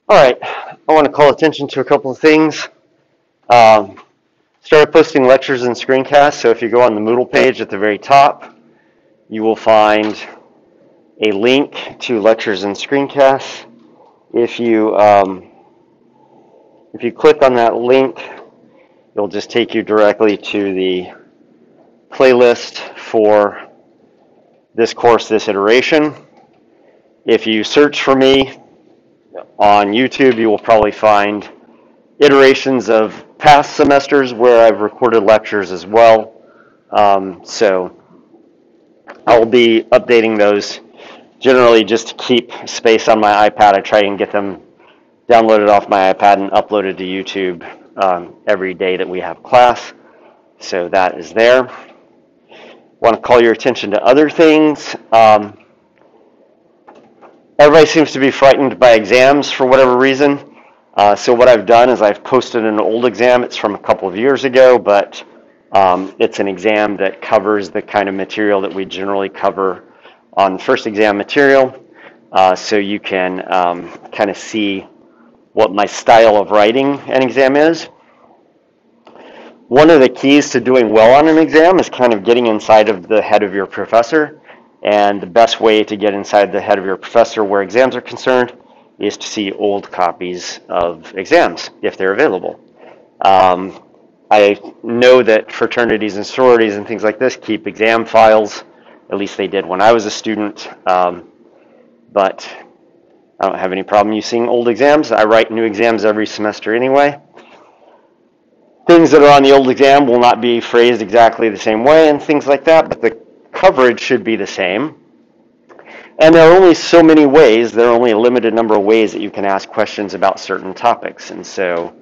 All right, I want to call attention to a couple of things. Um, Started posting lectures and screencasts, so if you go on the Moodle page at the very top, you will find a link to lectures and screencasts. If you click on that link, it'll just take you directly to the playlist for this course, this iteration. If you search for me on YouTube, you will probably find iterations of past semesters where I've recorded lectures as well. So I'll be updating those generally just to keep space on my iPad. I try and get them downloaded off my iPad and uploaded to YouTube every day that we have class. So that is there. Want to call your attention to other things. Everybody seems to be frightened by exams for whatever reason. So what I've done is I've posted an old exam. It's from a couple of years ago, but it's an exam that covers the kind of material that we generally cover on first exam material. So you can kind of see what my style of writing an exam is. One of the keys to doing well on an exam is kind of getting inside of the head of your professor. And the best way to get inside the head of your professor where exams are concerned is to see old copies of exams, if they're available. I know that fraternities and sororities and things like this keep exam files. At least they did when I was a student. But I don't have any problem you seeing old exams. I write new exams every semester anyway. Things that are on the old exam will not be phrased exactly the same way and things like that, but the coverage should be the same. And there are only so many ways, there are only a limited number of ways that you can ask questions about certain topics. And so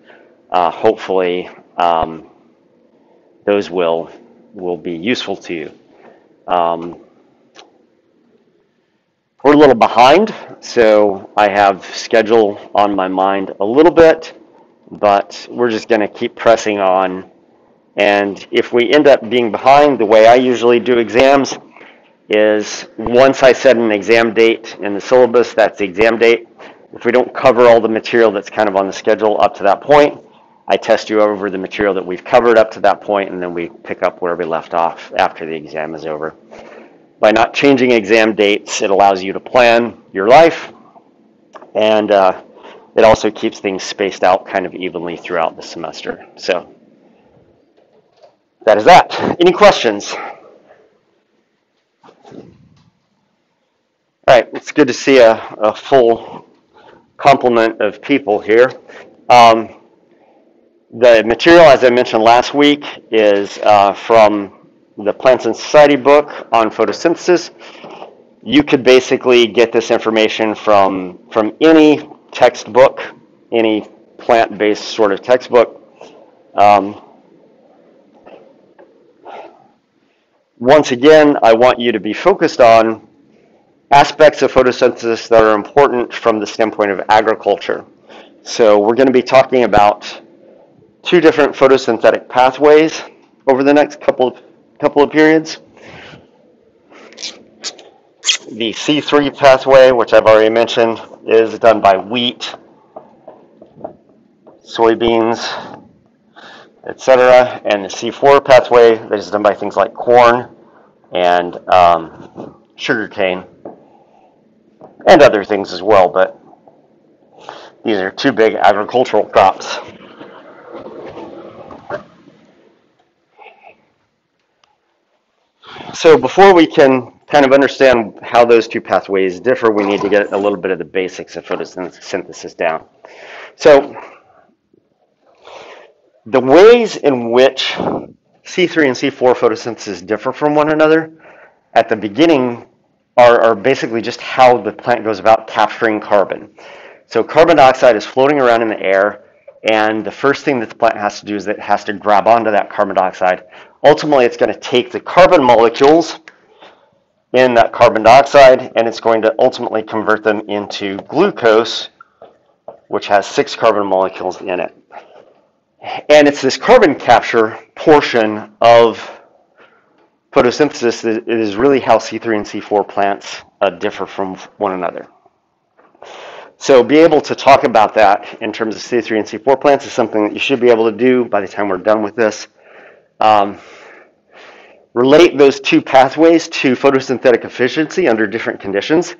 hopefully those will be useful to you. We're a little behind, so I have schedule on my mind a little bit, but we're just going to keep pressing on. And if we end up being behind, the way I usually do exams is once I set an exam date in the syllabus, that's the exam date. If we don't cover all the material that's kind of on the schedule up to that point, I test you over the material that we've covered up to that point, and then we pick up where we left off after the exam is over. By not changing exam dates, it allows you to plan your life, and it also keeps things spaced out kind of evenly throughout the semester. So that is that. Any questions? All right, it's good to see a full complement of people here. The material, as I mentioned last week, is from the Plants and Society book on photosynthesis. You could basically get this information from any textbook, any plant-based sort of textbook. Once again, I want you to be focused on aspects of photosynthesis that are important from the standpoint of agriculture. So we're going to be talking about two different photosynthetic pathways over the next couple of periods. The C3 pathway, which I've already mentioned, is done by wheat, soybeans, etc. And the C4 pathway that is done by things like corn and sugarcane and other things as well, but these are two big agricultural crops. So before we can kind of understand how those two pathways differ, we need to get a little bit of the basics of photosynthesis down. So the ways in which C3 and C4 photosynthesis differ from one another at the beginning are basically just how the plant goes about capturing carbon. So carbon dioxide is floating around in the air, and the first thing that the plant has to do is that it has to grab onto that carbon dioxide. Ultimately, it's going to take the carbon molecules in that carbon dioxide, and it's going to ultimately convert them into glucose, which has 6 carbon molecules in it. And it's this carbon capture portion of photosynthesis that is really how C3 and C4 plants differ from one another. So be able to talk about that in terms of C3 and C4 plants is something that you should be able to do by the time we're done with this. Relate those two pathways to photosynthetic efficiency under different conditions.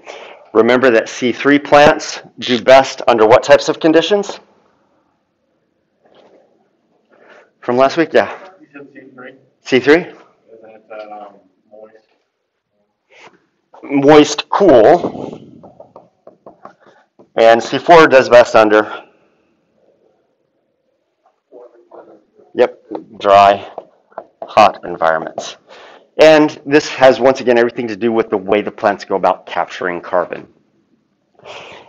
Remember that C3 plants do best under what types of conditions? From last week? Yeah. You said C3? C3? Isn't it moist? Moist, cool. And C4 does best under? Yep, dry, hot environments. And this has, once again, everything to do with the way the plants go about capturing carbon.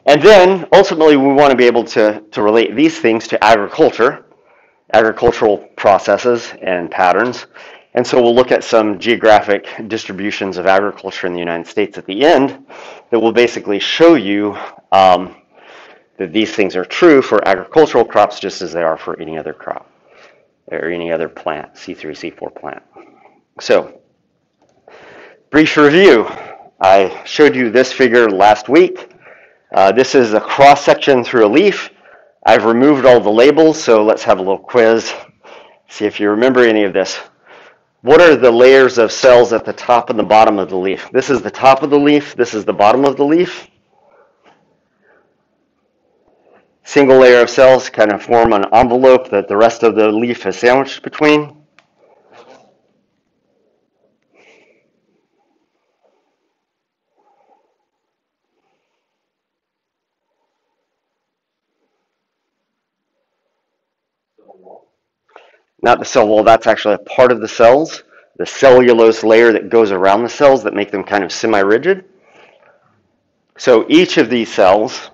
And then, ultimately, we want to be able to relate these things to agriculture, agricultural processes and patterns. And so we'll look at some geographic distributions of agriculture in the United States at the end that will basically show you that these things are true for agricultural crops just as they are for any other crop or any other plant, C3, C4 plant. So, brief review. I showed you this figure last week. This is a cross-section through a leaf. I've removed all the labels, so let's have a little quiz. See if you remember any of this. What are the layers of cells at the top and the bottom of the leaf? This is the top of the leaf. This is the bottom of the leaf. Single layer of cells kind of form an envelope that the rest of the leaf is sandwiched between. Not the cell wall, that's actually a part of the cells, the cellulose layer that goes around the cells that make them kind of semi-rigid. So each of these cells,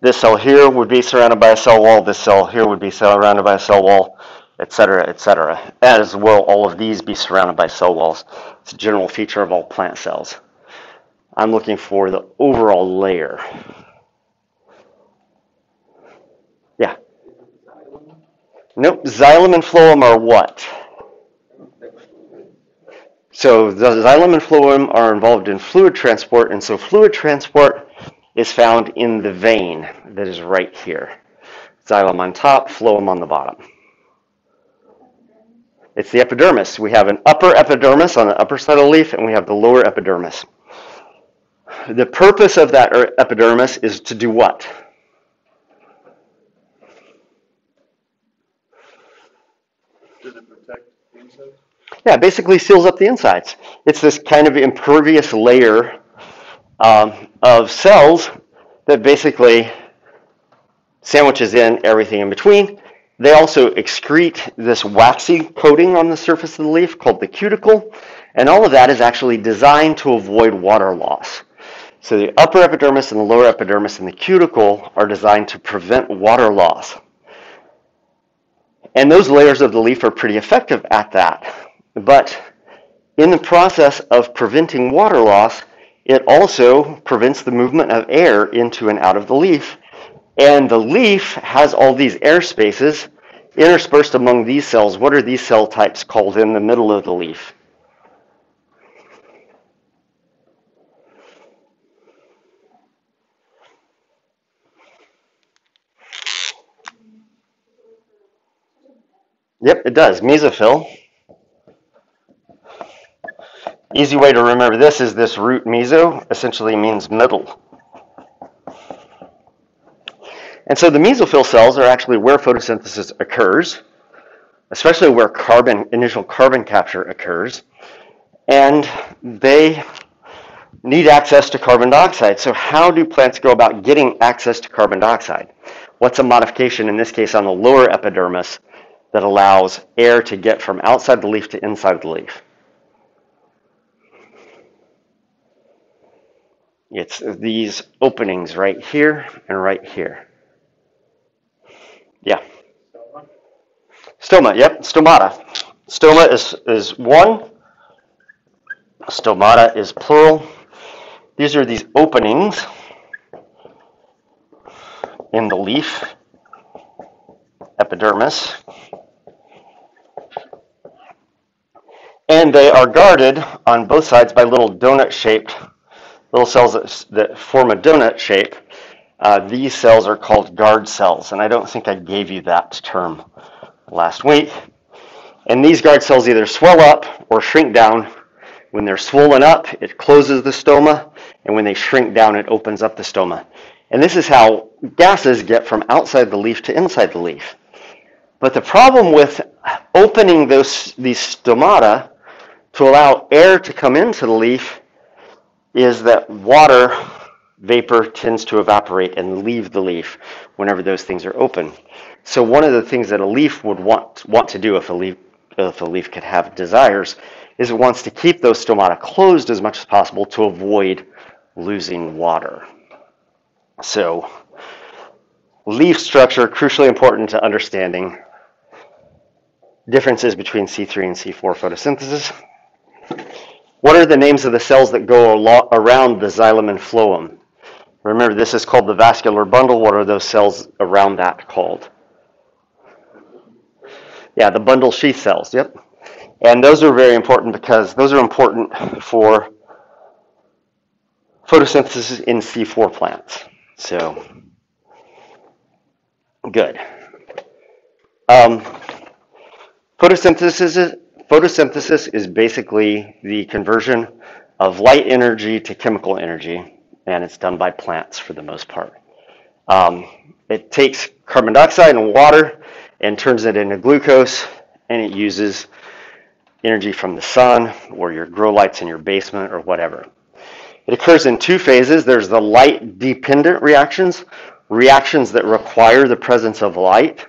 this cell here would be surrounded by a cell wall, this cell here would be surrounded by a cell wall, etc., etc. As will all of these be surrounded by cell walls. It's a general feature of all plant cells. I'm looking for the overall layer. Yeah. Nope, xylem and phloem are what? So the xylem and phloem are involved in fluid transport, and so fluid transport is found in the vein that is right here. Xylem on top, phloem on the bottom. It's the epidermis. We have an upper epidermis on the upper side of the leaf, and we have the lower epidermis. The purpose of that epidermis is to do what? Does it protect the inside? Yeah, it basically seals up the insides. It's this kind of impervious layer of cells that basically sandwiches in everything in between. They also excrete this waxy coating on the surface of the leaf called the cuticle, and all of that is actually designed to avoid water loss. So the upper epidermis and the lower epidermis and the cuticle are designed to prevent water loss. And those layers of the leaf are pretty effective at that. But in the process of preventing water loss, it also prevents the movement of air into and out of the leaf. And the leaf has all these air spaces interspersed among these cells. What are these cell types called in the middle of the leaf? Yep, it does. Mesophyll. Easy way to remember this is this root meso essentially means middle. And so the mesophyll cells are actually where photosynthesis occurs, especially where initial carbon capture occurs. And they need access to carbon dioxide. So how do plants go about getting access to carbon dioxide? What's a modification, in this case on the lower epidermis, that allows air to get from outside the leaf to inside the leaf? It's these openings right here and right here. Yeah. Stoma, yep, stomata. Stoma is one. Stomata is plural. These are these openings in the leaf, epidermis. And they are guarded on both sides by little donut-shaped little cells that form a donut shape. These cells are called guard cells, and I don't think I gave you that term last week. And these guard cells either swell up or shrink down. When they're swollen up, it closes the stoma, and when they shrink down, it opens up the stoma. And this is how gases get from outside the leaf to inside the leaf. But the problem with opening these stomata to allow air to come into the leaf is that water vapor tends to evaporate and leave the leaf whenever those things are open. So one of the things that a leaf would want to do if a leaf could have desires is it wants to keep those stomata closed as much as possible to avoid losing water. So leaf structure, crucially important to understanding differences between C3 and C4 photosynthesis. What are the names of the cells that go around the xylem and phloem? Remember, this is called the vascular bundle. What are those cells around that called? Yeah, the bundle sheath cells, yep. And those are very important because those are important for photosynthesis in C4 plants. So, good. Photosynthesis is basically the conversion of light energy to chemical energy, and it's done by plants for the most part. It takes carbon dioxide and water and turns it into glucose, and it uses energy from the sun or your grow lights in your basement or whatever. It occurs in two phases. There's the light-dependent reactions that require the presence of light.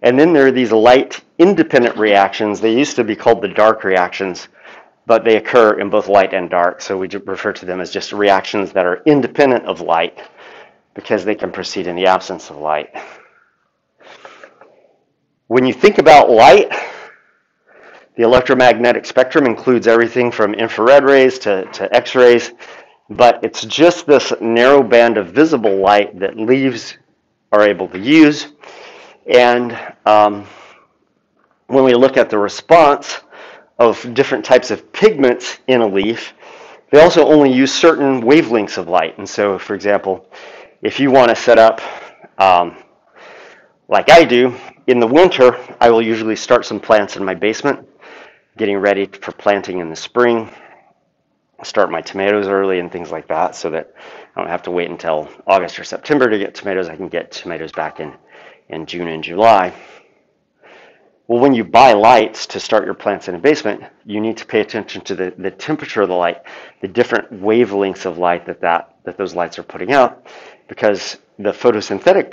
And then there are these light-independent reactions. They used to be called the dark reactions, but they occur in both light and dark. So we refer to them as just reactions that are independent of light because they can proceed in the absence of light. When you think about light, the electromagnetic spectrum includes everything from infrared rays to X-rays, but it's just this narrow band of visible light that leaves are able to use. And when we look at the response of different types of pigments in a leaf, they also only use certain wavelengths of light. And so, for example, if you want to set up, like I do, in the winter, I will usually start some plants in my basement, getting ready for planting in the spring. Start my tomatoes early and things like that so that I don't have to wait until August or September to get tomatoes. I can get tomatoes back in June and July. Well, when you buy lights to start your plants in a basement, you need to pay attention to the temperature of the light, the different wavelengths of light that those lights are putting out, because the photosynthetic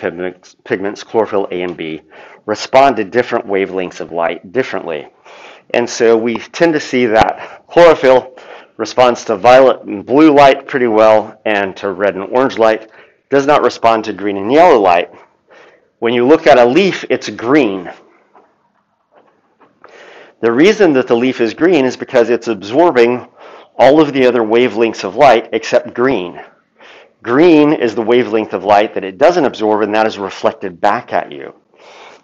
pigments, chlorophyll A and B, respond to different wavelengths of light differently. And so we tend to see that chlorophyll responds to violet and blue light pretty well, and to red and orange light, does not respond to green and yellow light. When you look at a leaf, it's green. The reason that the leaf is green is because it's absorbing all of the other wavelengths of light except green. Green is the wavelength of light that it doesn't absorb, and that is reflected back at you.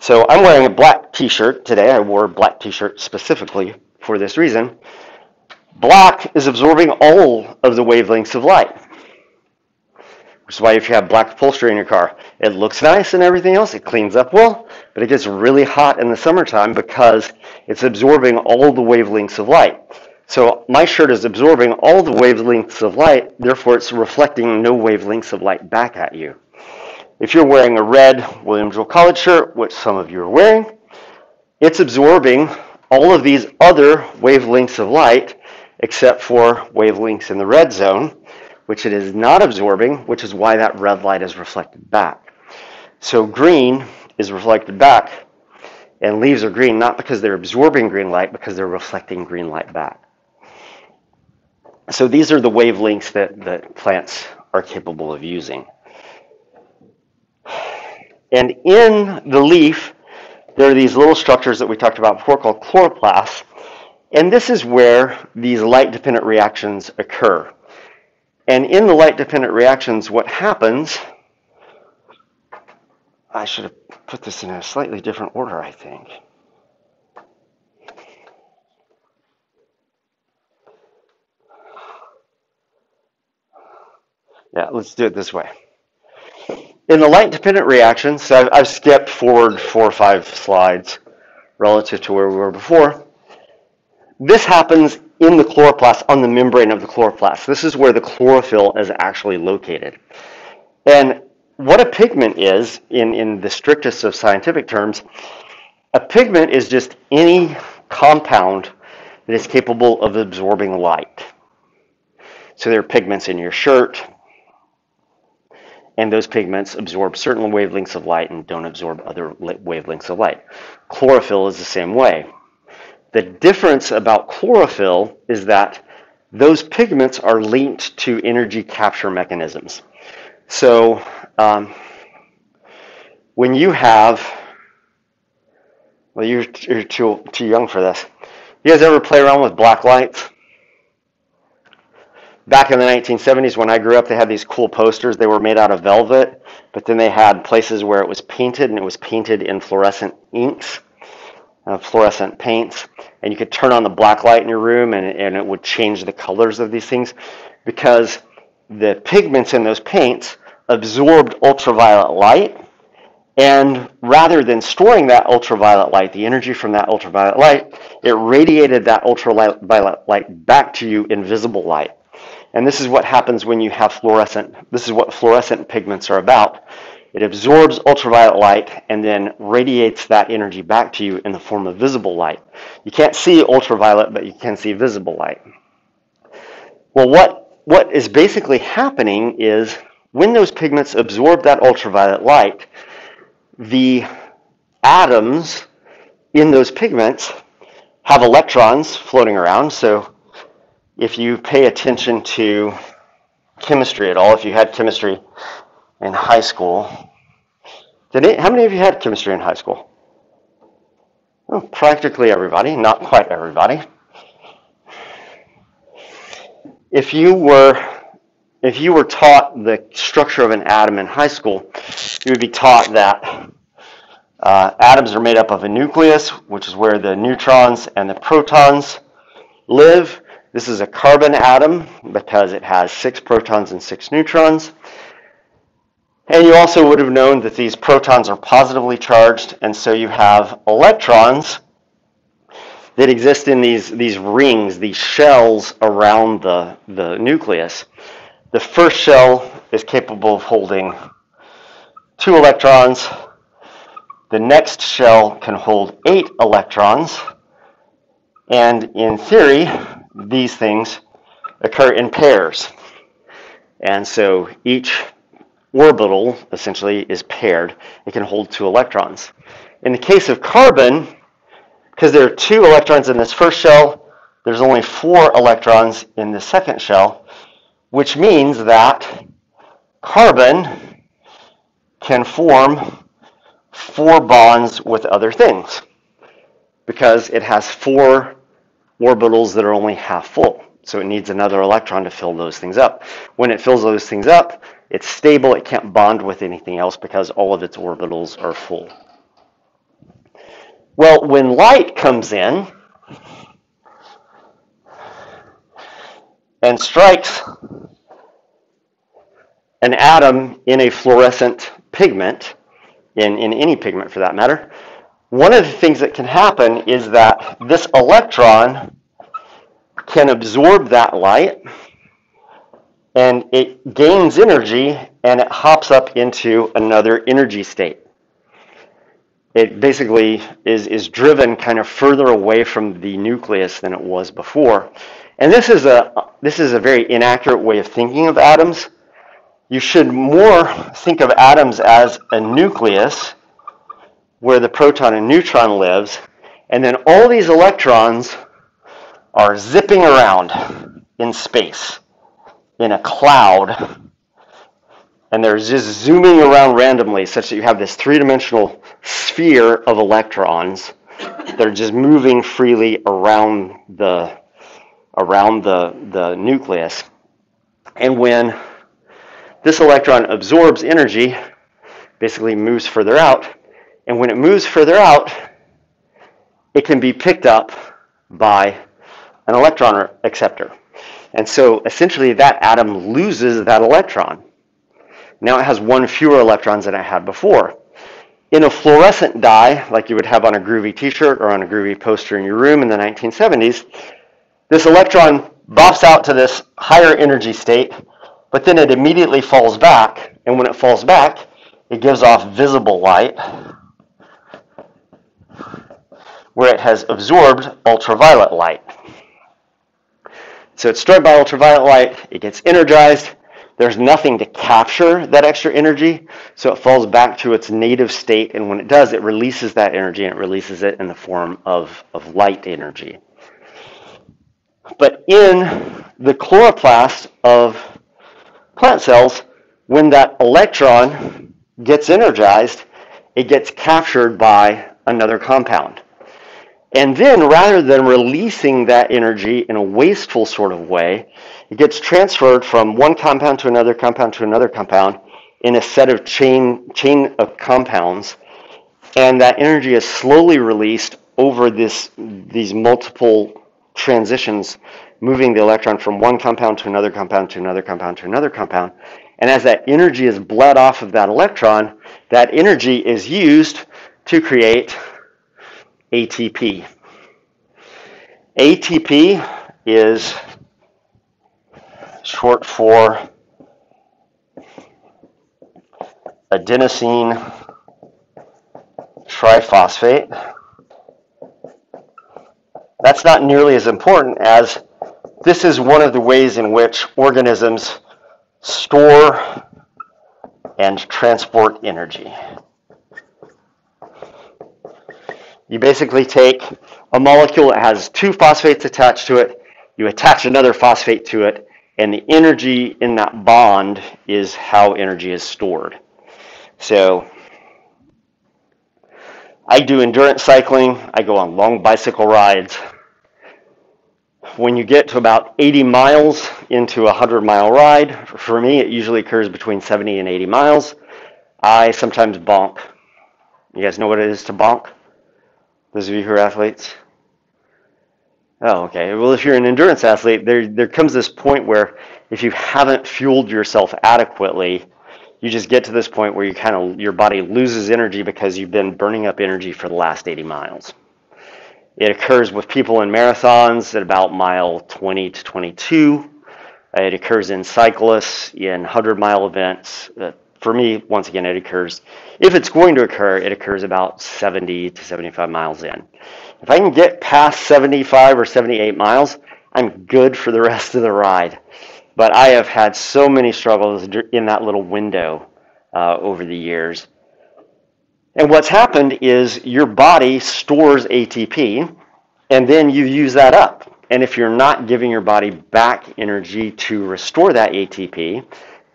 So I'm wearing a black t-shirt today. I wore a black t-shirt specifically for this reason. Black is absorbing all of the wavelengths of light, which is why if you have black upholstery in your car, it looks nice and everything else, it cleans up well, but it gets really hot in the summertime because it's absorbing all the wavelengths of light. So my shirt is absorbing all the wavelengths of light, therefore it's reflecting no wavelengths of light back at you. If you're wearing a red Williamsville College shirt, which some of you are wearing, it's absorbing all of these other wavelengths of light except for wavelengths in the red zone, which it is not absorbing, which is why that red light is reflected back. So green is reflected back, and leaves are green not because they're absorbing green light, because they're reflecting green light back. So these are the wavelengths that plants are capable of using. And in the leaf, there are these little structures that we talked about before called chloroplasts, and this is where these light-dependent reactions occur. And in the light-dependent reactions, what happens, I should have put this in a slightly different order, I think. Yeah, let's do it this way. In the light-dependent reactions, so I've skipped forward 4 or 5 slides relative to where we were before. This happens in the chloroplast, on the membrane of the chloroplast. This is where the chlorophyll is actually located. And what a pigment is, in the strictest of scientific terms, a pigment is just any compound that is capable of absorbing light. So there are pigments in your shirt, and those pigments absorb certain wavelengths of light and don't absorb other wavelengths of light. Chlorophyll is the same way. The difference about chlorophyll is that those pigments are linked to energy capture mechanisms. So when you have, well, you're too young for this. You guys ever play around with black lights? Back in the 1970s when I grew up, they had these cool posters. They were made out of velvet, but then they had places where it was painted, and it was painted in fluorescent inks, fluorescent paints, and you could turn on the black light in your room, and it would change the colors of these things because the pigments in those paints absorbed ultraviolet light, and rather than storing that ultraviolet light, the energy from that ultraviolet light, it radiated that ultraviolet light back to you in visible light. And this is what happens when you have fluorescent. This is what fluorescent pigments are about. It absorbs ultraviolet light and then radiates that energy back to you in the form of visible light. You can't see ultraviolet, but you can see visible light. Well, what is basically happening is when those pigments absorb that ultraviolet light, the atoms in those pigments have electrons floating around. So if you pay attention to chemistry at all, if you had chemistry in high school, how many of you had chemistry in high school? Well, practically everybody, not quite everybody. If you were taught the structure of an atom in high school, you would be taught that atoms are made up of a nucleus, which is where the neutrons and the protons live. This is a carbon atom because it has 6 protons and 6 neutrons. And you also would have known that these protons are positively charged, and so you have electrons that exist in these rings, these shells around the nucleus. The first shell is capable of holding 2 electrons. The next shell can hold 8 electrons. And in theory, these things occur in pairs. And so each orbital essentially is paired. It can hold 2 electrons. In the case of carbon, because there are 2 electrons in this first shell, there's only 4 electrons in the second shell, which means that carbon can form 4 bonds with other things because it has 4 orbitals that are only half full. So it needs another electron to fill those things up. When it fills those things up, it's stable. It can't bond with anything else because all of its orbitals are full. Well, when light comes in and strikes an atom in a fluorescent pigment, in any pigment for that matter, one of the things that can happen is that this electron can absorb that light and it gains energy and it hops up into another energy state. It basically is driven kind of further away from the nucleus than it was before. And this is a very inaccurate way of thinking of atoms. You should more think of atoms as a nucleus where the proton and neutron lives, and then all these electrons are zipping around in space in a cloud, and they're just zooming around randomly such that you have this 3-dimensional sphere of electrons that are just moving freely around the nucleus. And when this electron absorbs energy, basically moves further out, and when it moves further out, it can be picked up by an electron acceptor. And so essentially that atom loses that electron. Now it has one fewer electrons than it had before. In a fluorescent dye, like you would have on a groovy t-shirt or on a groovy poster in your room in the 1970s, this electron bops out to this higher energy state, but then it immediately falls back, and when it falls back, it gives off visible light, where it has absorbed ultraviolet light. So it's struck by ultraviolet light, it gets energized, there's nothing to capture that extra energy, so it falls back to its native state, and when it does, it releases that energy, and it releases it in the form of light energy. But in the chloroplast of plant cells, when that electron gets energized, it gets captured by another compound. And then, rather than releasing that energy in a wasteful sort of way, it gets transferred from one compound to another compound to another compound in a set of chain of compounds, and that energy is slowly released over these multiple transitions, moving the electron from one compound to another compound to another compound to another compound. And as that energy is bled off of that electron, that energy is used to create ATP. ATP is short for adenosine triphosphate. That's not nearly as important as this is one of the ways in which organisms store and transport energy. You basically take a molecule that has two phosphates attached to it, you attach another phosphate to it, and the energy in that bond is how energy is stored. So I do endurance cycling, I go on long bicycle rides. When you get to about 80 miles into a 100-mile ride, for me it usually occurs between 70 and 80 miles, I sometimes bonk. You guys know what it is to bonk? Those of you who are athletes? Oh, okay. Well, if you're an endurance athlete, there comes this point where if you haven't fueled yourself adequately, you just get to this point where your body loses energy because you've been burning up energy for the last 80 miles. It occurs with people in marathons at about mile 20 to 22. It occurs in cyclists in 100-mile events. For me, once again, it occurs, if it's going to occur, it occurs about 70 to 75 miles in. If I can get past 75 or 78 miles, I'm good for the rest of the ride. But I have had so many struggles in that little window over the years. And what's happened is your body stores ATP, and then you use that up. And if you're not giving your body back energy to restore that ATP,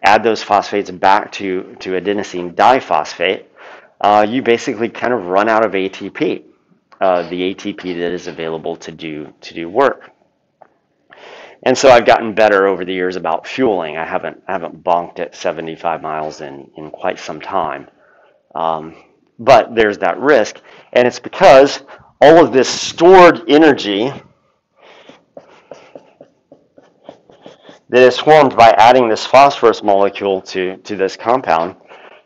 add those phosphates back to adenosine diphosphate, you basically kind of run out of ATP, the ATP that is available to do work. And so I've gotten better over the years about fueling. I haven't bonked at 75 miles in quite some time. But there's that risk, and it's because all of this stored energy that is formed by adding this phosphorus molecule to this compound,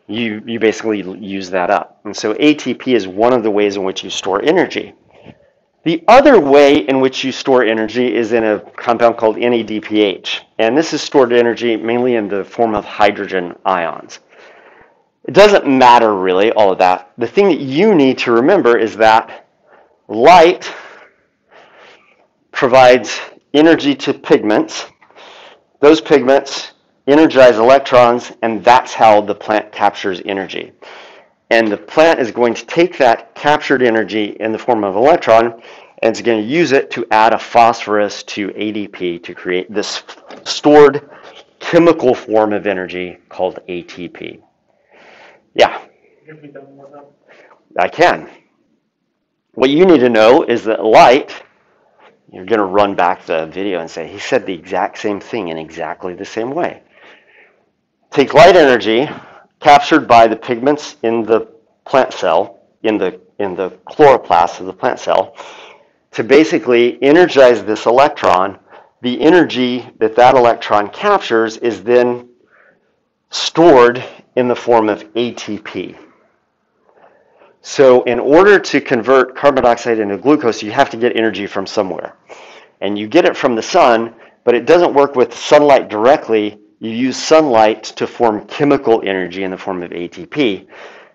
you basically use that up. And so ATP is one of the ways in which you store energy. The other way in which you store energy is in a compound called NADPH, and this is stored energy mainly in the form of hydrogen ions. It doesn't matter really, all of that. The thing that you need to remember is that light provides energy to pigments. Those pigments energize electrons, and that's how the plant captures energy. And the plant is going to take that captured energy in the form of an electron, and it's going to use it to add a phosphorus to ADP to create this stored chemical form of energy called ATP. Yeah? Can we done more now? I can. What you need to know is that light, you're going to run back the video and say, he said the exact same thing in exactly the same way. Take light energy captured by the pigments in the plant cell, in the chloroplast of the plant cell, to basically energize this electron the energy that that electron captures is then stored in the form of ATP. So in order to convert carbon dioxide into glucose, you have to get energy from somewhere. And you get it from the sun, but it doesn't work with sunlight directly. You use sunlight to form chemical energy in the form of ATP.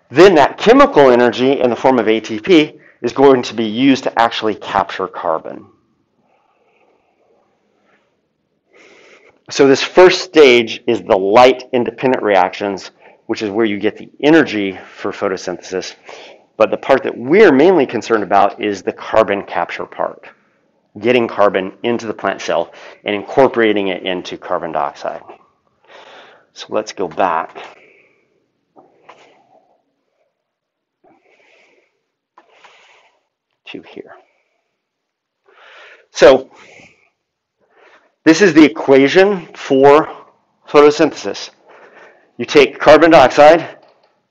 Then that chemical energy in the form of ATP is going to be used to actually capture carbon. So this first stage is the light-independent reactions, which is where you get the energy for photosynthesis. But the part that we're mainly concerned about is the carbon capture part, getting carbon into the plant cell and incorporating it into carbon dioxide. So let's go back. To here. So this is the equation for photosynthesis. You take carbon dioxide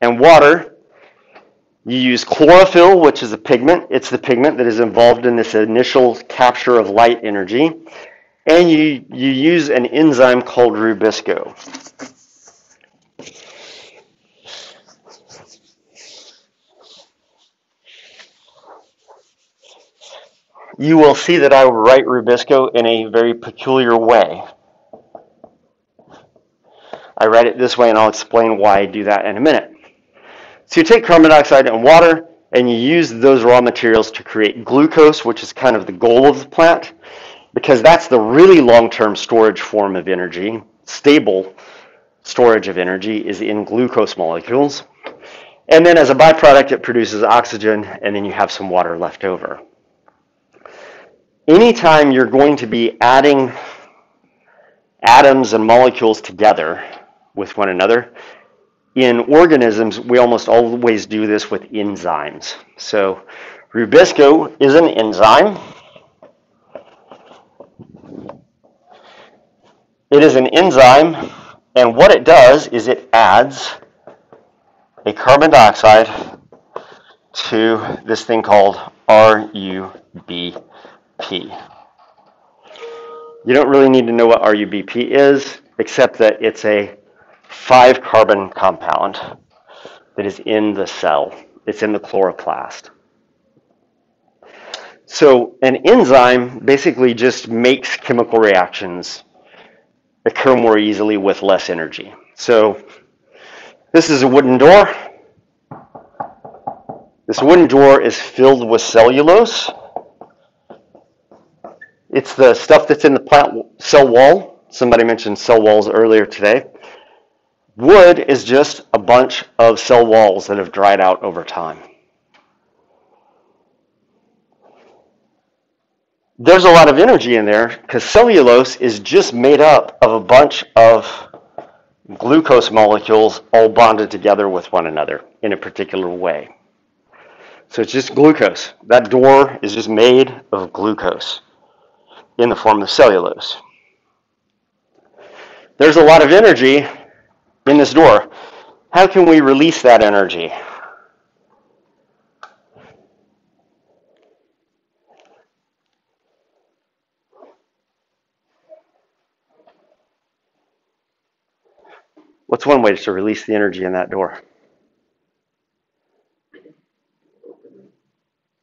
and water. You use chlorophyll, which is a pigment. It's the pigment that is involved in this initial capture of light energy. And you use an enzyme called rubisco. You will see that I write rubisco in a very peculiar way. I write it this way, and I'll explain why I do that in a minute. So you take carbon dioxide and water, and you use those raw materials to create glucose, which is kind of the goal of the plant, because that's the really long-term storage form of energy. Stable storage of energy is in glucose molecules. And then as a byproduct, it produces oxygen, and then you have some water left over. Anytime you're going to be adding atoms and molecules together with one another, in organisms, we almost always do this with enzymes. So rubisco is an enzyme. It is an enzyme, and what it does is it adds a carbon dioxide to this thing called RUBP. You don't really need to know what RUBP is, except that it's a 5-carbon compound that is in the cell. It's in the chloroplast. So an enzyme basically just makes chemical reactions occur more easily with less energy. So this is a wooden door. This wooden door is filled with cellulose. It's the stuff that's in the plant cell wall. Somebody mentioned cell walls earlier today. Wood is just a bunch of cell walls that have dried out over time. There's a lot of energy in there because cellulose is just made up of a bunch of glucose molecules all bonded together with one another in a particular way. So it's just glucose. That door is just made of glucose in the form of cellulose. There's a lot of energy in this door. How can we release that energy? What's one way to release the energy in that door?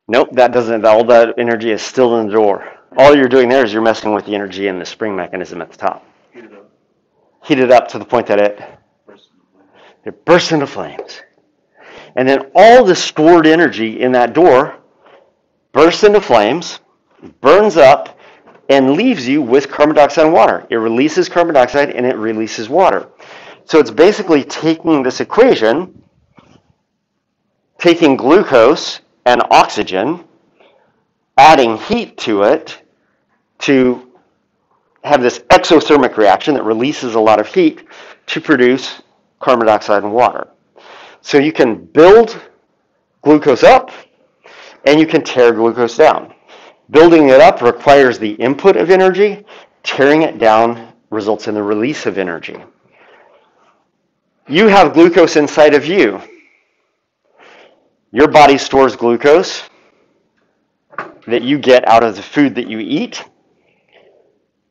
Nope, that doesn't. All that energy is still in the door. All you're doing there is you're messing with the energy in the spring mechanism at the top. Heat it up to the point that it bursts into flames. And then all the stored energy in that door bursts into flames, burns up, and leaves you with carbon dioxide and water. It releases carbon dioxide and it releases water. So it's basically taking this equation, taking glucose and oxygen, adding heat to it to have this exothermic reaction that releases a lot of heat to produce carbon dioxide and water. So you can build glucose up and you can tear glucose down. Building it up requires the input of energy. Tearing it down results in the release of energy. You have glucose inside of you. Your body stores glucose that you get out of the food that you eat.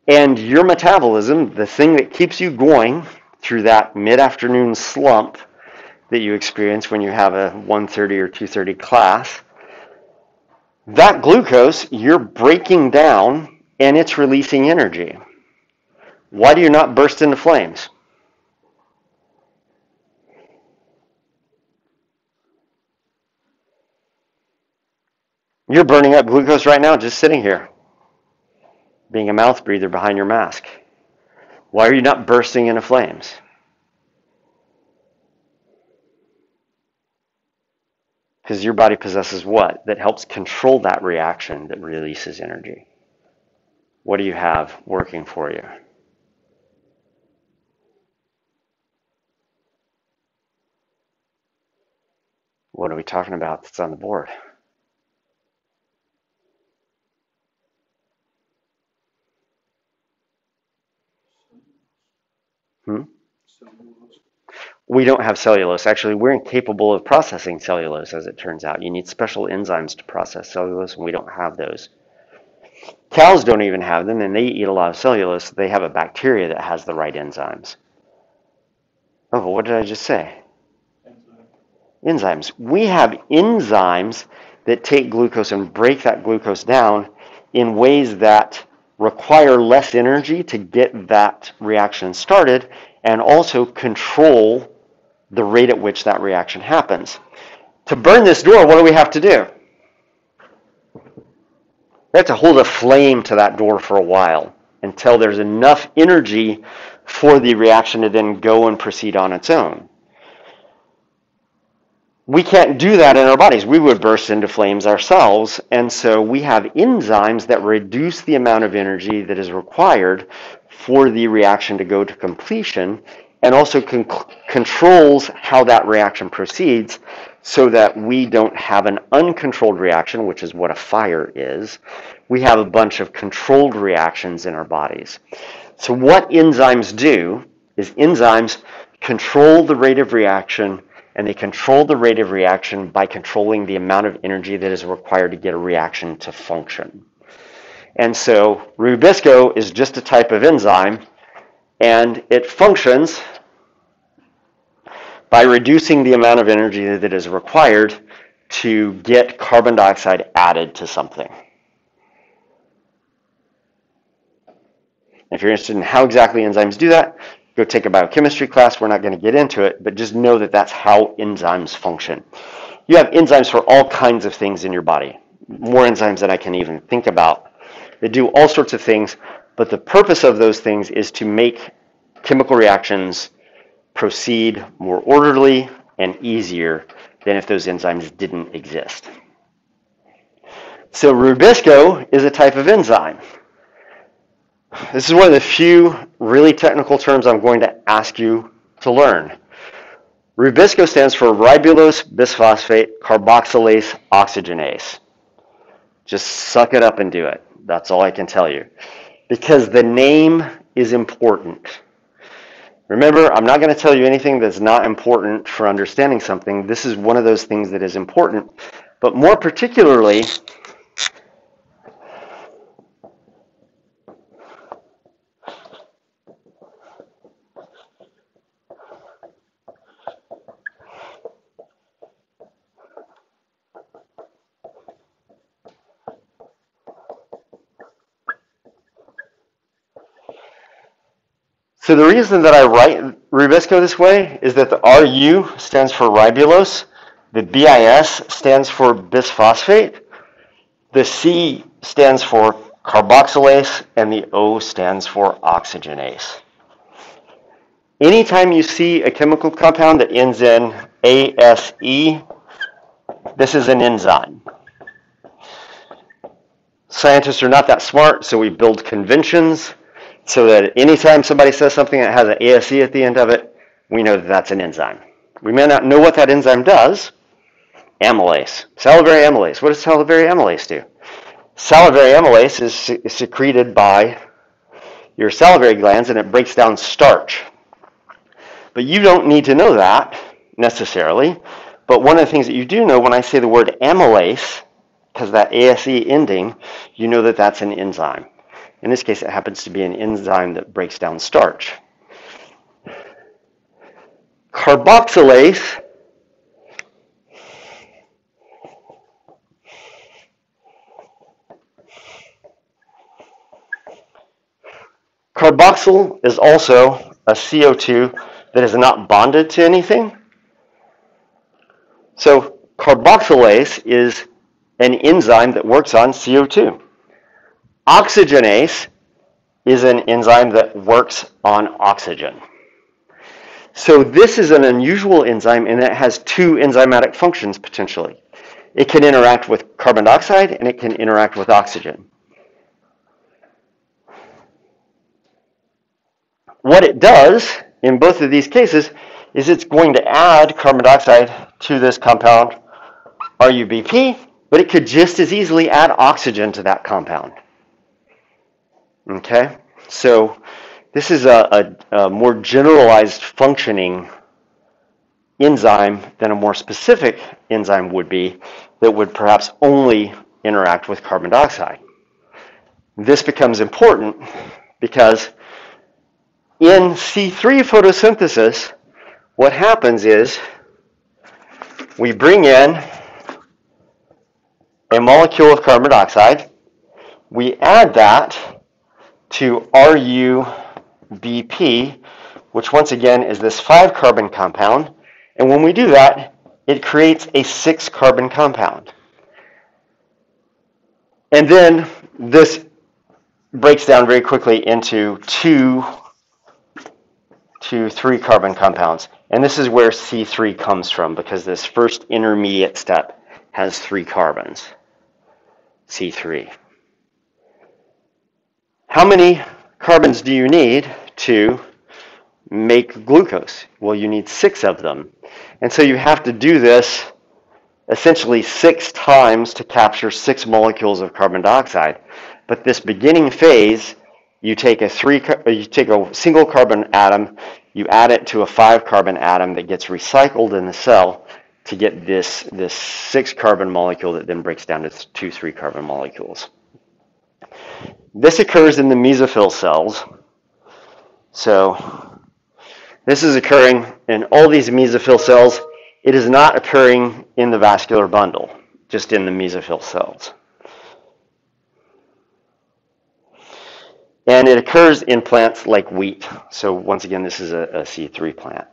And your metabolism, the thing that keeps you going through that mid-afternoon slump that you experience when you have a 1:30 or 2:30 class, that glucose you're breaking down and it's releasing energy. Why do you not burst into flames? You're burning up glucose right now just sitting here, being a mouth breather behind your mask. Why are you not bursting into flames? Because your body possesses what? That helps control that reaction that releases energy. What do you have working for you? What are we talking about that's on the board? We don't have cellulose. Actually, we're incapable of processing cellulose, as it turns out. You need special enzymes to process cellulose, and we don't have those. Cows don't even have them, and they eat a lot of cellulose. They have a bacteria that has the right enzymes. Oh, what did I just say? Enzymes. We have enzymes that take glucose and break that glucose down in ways that require less energy to get that reaction started and also control the rate at which that reaction happens. To burn this door, what do we have to do? We have to hold a flame to that door for a while until there's enough energy for the reaction to then go and proceed on its own. We can't do that in our bodies. We would burst into flames ourselves, and so we have enzymes that reduce the amount of energy that is required for the reaction to go to completion, and also controls how that reaction proceeds so that we don't have an uncontrolled reaction, which is what a fire is. We have a bunch of controlled reactions in our bodies. So what enzymes do is enzymes control the rate of reaction, and they control the rate of reaction by controlling the amount of energy that is required to get a reaction to function. And so Rubisco is just a type of enzyme, and it functions by reducing the amount of energy that is required to get carbon dioxide added to something. If you're interested in how exactly enzymes do that, go take a biochemistry class. We're not going to get into it, but just know that that's how enzymes function. You have enzymes for all kinds of things in your body, more enzymes than I can even think about. They do all sorts of things, but the purpose of those things is to make chemical reactions proceed more orderly and easier than if those enzymes didn't exist. So Rubisco is a type of enzyme. This is one of the few really technical terms I'm going to ask you to learn. Rubisco stands for ribulose bisphosphate carboxylase oxygenase. Just suck it up and do it. That's all I can tell you. Because the name is important. Remember, I'm not going to tell you anything that's not important for understanding something. This is one of those things that is important. But more particularly, so the reason that I write Rubisco this way is that the RU stands for ribulose, the BIS stands for bisphosphate, the C stands for carboxylase, and the O stands for oxygenase. Anytime you see a chemical compound that ends in ASE, this is an enzyme. Scientists are not that smart, so we build conventions so that anytime somebody says something that has an ASE at the end of it, we know that that's an enzyme. We may not know what that enzyme does. Amylase, salivary amylase. What does salivary amylase do? Salivary amylase is secreted by your salivary glands, and it breaks down starch. But you don't need to know that necessarily. But one of the things that you do know when I say the word amylase, because that ASE ending, you know that that's an enzyme. In this case, it happens to be an enzyme that breaks down starch. Carboxylase Carboxyl is also a CO2 that is not bonded to anything. So carboxylase is an enzyme that works on CO2. Oxygenase is an enzyme that works on oxygen. So this is an unusual enzyme in that it has two enzymatic functions potentially. It can interact with carbon dioxide and it can interact with oxygen. What it does in both of these cases is it's going to add carbon dioxide to this compound, RUBP, but it could just as easily add oxygen to that compound. Okay, so this is a more generalized functioning enzyme than a more specific enzyme would be that would perhaps only interact with carbon dioxide. This becomes important because in C3 photosynthesis, what happens is we bring in a molecule of carbon dioxide, we add that to RUBP, which once again is this 5-carbon compound, and when we do that, it creates a 6-carbon compound. And then this breaks down very quickly into 2 to 3-carbon compounds. And this is where C3 comes from, because this first intermediate step has 3 carbons, C3. How many carbons do you need to make glucose? Well, you need 6 of them. And so you have to do this essentially 6 times to capture 6 molecules of carbon dioxide. But this beginning phase, you take a single carbon atom, you add it to a 5-carbon atom that gets recycled in the cell to get this 6-carbon molecule that then breaks down to 2 3-carbon molecules. This occurs in the mesophyll cells. So this is occurring in all these mesophyll cells. It is not occurring in the vascular bundle, just in the mesophyll cells. And it occurs in plants like wheat. So once again, this is a C3 plant.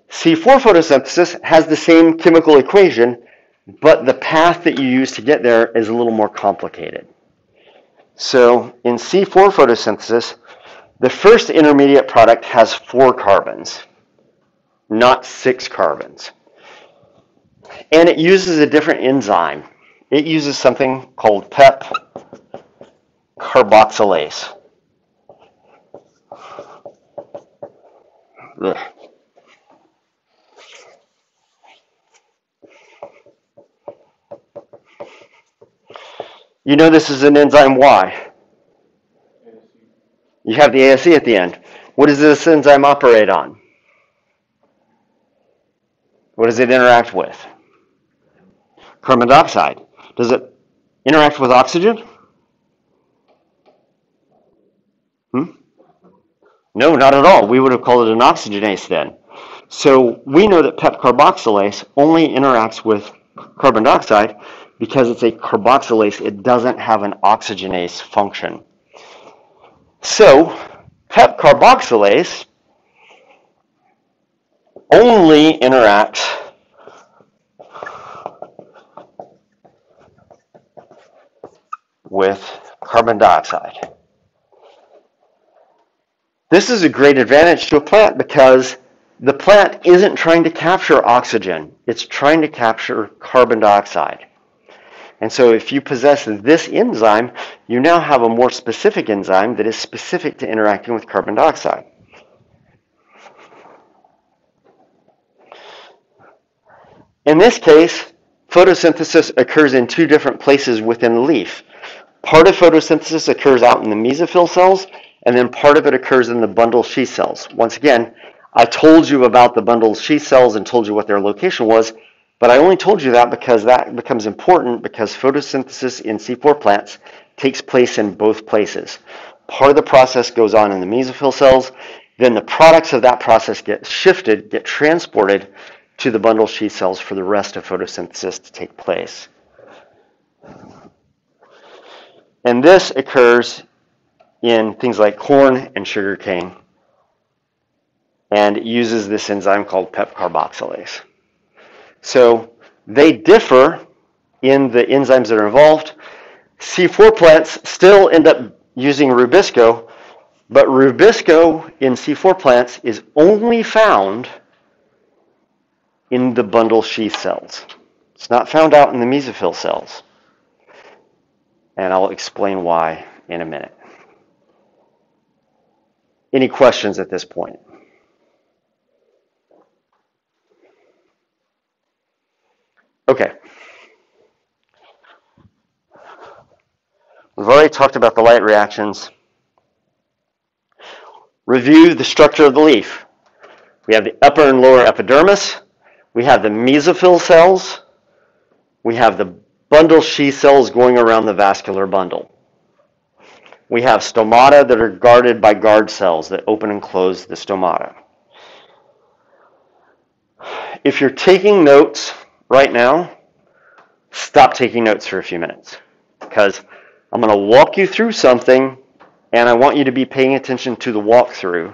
C4 photosynthesis has the same chemical equation, but the path that you use to get there is a little more complicated. So in C4 photosynthesis, the first intermediate product has 4 carbons, not 6 carbons. And it uses a different enzyme. It uses something called PEP carboxylase. Ugh. You know this is an enzyme Y. You have the ASE at the end. What does this enzyme operate on? What does it interact with? Carbon dioxide. Does it interact with oxygen? No, not at all. We would have called it an oxygenase then. So we know that PEP carboxylase only interacts with carbon dioxide because it's a carboxylase. It doesn't have an oxygenase function. So PEP carboxylase only interacts with carbon dioxide. This is a great advantage to a plant because the plant isn't trying to capture oxygen. It's trying to capture carbon dioxide. And so if you possess this enzyme, you now have a more specific enzyme that is specific to interacting with carbon dioxide. In this case, photosynthesis occurs in 2 different places within the leaf. Part of photosynthesis occurs out in the mesophyll cells, and then part of it occurs in the bundle sheath cells. Once again, I told you about the bundle sheath cells and told you what their location was, but I only told you that because that becomes important because photosynthesis in C4 plants takes place in both places. Part of the process goes on in the mesophyll cells, then the products of that process get shifted, get transported to the bundle sheath cells for the rest of photosynthesis to take place. And this occurs in things like corn and sugarcane, and it uses this enzyme called PEP carboxylase. So they differ in the enzymes that are involved. C4 plants still end up using rubisco, but rubisco in C4 plants is only found in the bundle sheath cells. It's not found out in the mesophyll cells. And I'll explain why in a minute. Any questions at this point? Okay. We've already talked about the light reactions. Review the structure of the leaf. We have the upper and lower epidermis. We have the mesophyll cells. We have the bundle sheath cells going around the vascular bundle. We have stomata that are guarded by guard cells that open and close the stomata. If you're taking notes right now, stop taking notes for a few minutes, because I'm going to walk you through something, and I want you to be paying attention to the walkthrough.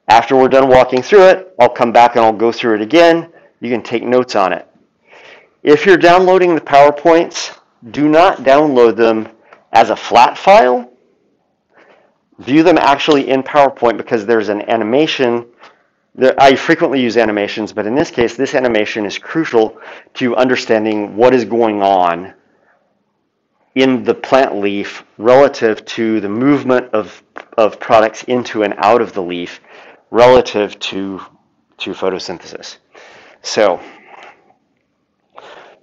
After we're done walking through it, I'll come back and I'll go through it again. You can take notes on it. If you're downloading the PowerPoints, do not download them as a flat file. View them actually in PowerPoint, because there's an animation. I frequently use animations, but in this case, this animation is crucial to understanding what is going on in the plant leaf relative to the movement of products into and out of the leaf relative to photosynthesis. So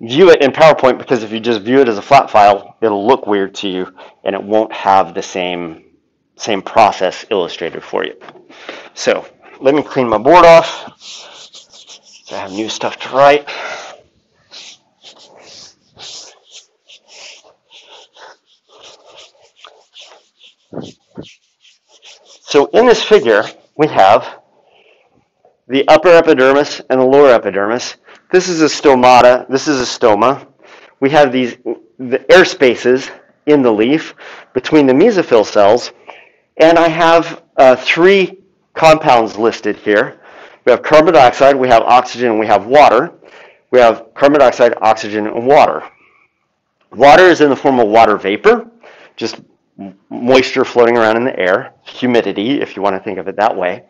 view it in PowerPoint, because if you just view it as a flat file, it'll look weird to you and it won't have the same process illustrated for you. So let me clean my board off so I have new stuff to write. So in this figure, we have the upper epidermis and the lower epidermis. This is a stomata. This is a stoma. We have the air spaces in the leaf between the mesophyll cells, and I have 3 compounds listed here. We have carbon dioxide, we have oxygen, and we have water. We have carbon dioxide, oxygen, and water. Water is in the form of water vapor, just moisture floating around in the air, humidity, if you want to think of it that way.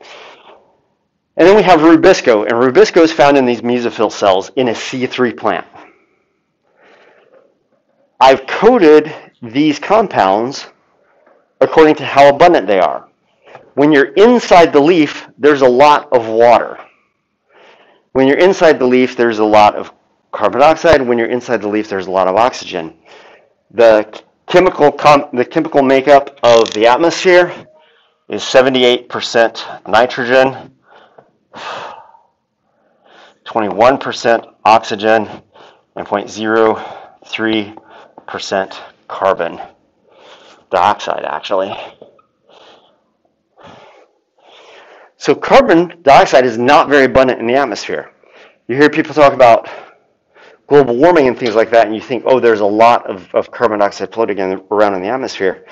And then we have rubisco, and rubisco is found in these mesophyll cells in a C3 plant. I've coded these compounds according to how abundant they are. When you're inside the leaf, there's a lot of water. When you're inside the leaf, there's a lot of carbon dioxide. When you're inside the leaf, there's a lot of oxygen. The chemical makeup of the atmosphere is 78% nitrogen, 21% oxygen, and 0.03% carbon dioxide, actually. So carbon dioxide is not very abundant in the atmosphere. You hear people talk about global warming and things like that, and you think, oh, there's a lot of carbon dioxide floating around in the atmosphere.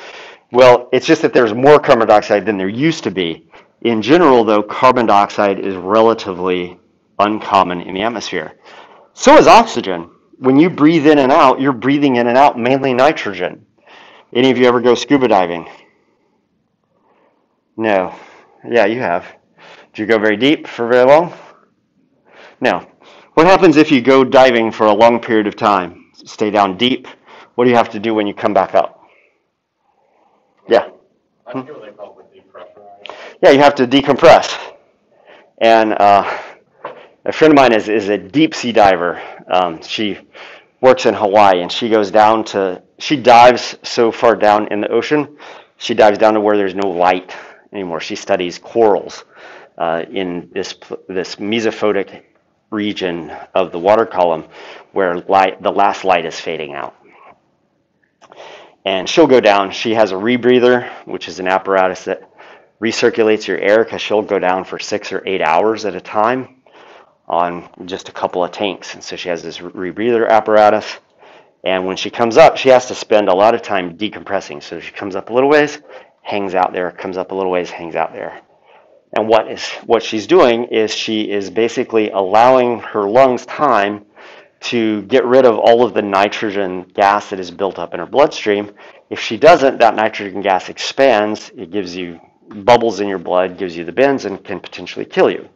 Well, it's just that there's more carbon dioxide than there used to be. In general, though, carbon dioxide is relatively uncommon in the atmosphere. So is oxygen. When you breathe in and out, you're breathing in and out mainly nitrogen. Any of you ever go scuba diving? No. Yeah, you have. Do you go very deep for very long? No. What happens if you go diving for a long period of time? Stay down deep. What do you have to do when you come back up? Yeah. I forget what they call it, depressurize. Yeah, you have to decompress. And a friend of mine is a deep sea diver. She works in Hawaii, and she dives so far down in the ocean, she dives down to where there's no light anymore. She studies corals in this mesophotic region of the water column where the last light is fading out. and she'll go down. She has a rebreather, which is an apparatus that recirculates your air, because she'll go down for 6 or 8 hours at a time on just a couple of tanks. And so she has this rebreather apparatus. And when she comes up, she has to spend a lot of time decompressing. So she comes up a little ways, hangs out there, comes up a little ways, hangs out there. And what she's doing is she is basically allowing her lungs time to get rid of all of the nitrogen gas that is built up in her bloodstream. If she doesn't, that nitrogen gas expands. It gives you bubbles in your blood, gives you the bends, and can potentially kill you.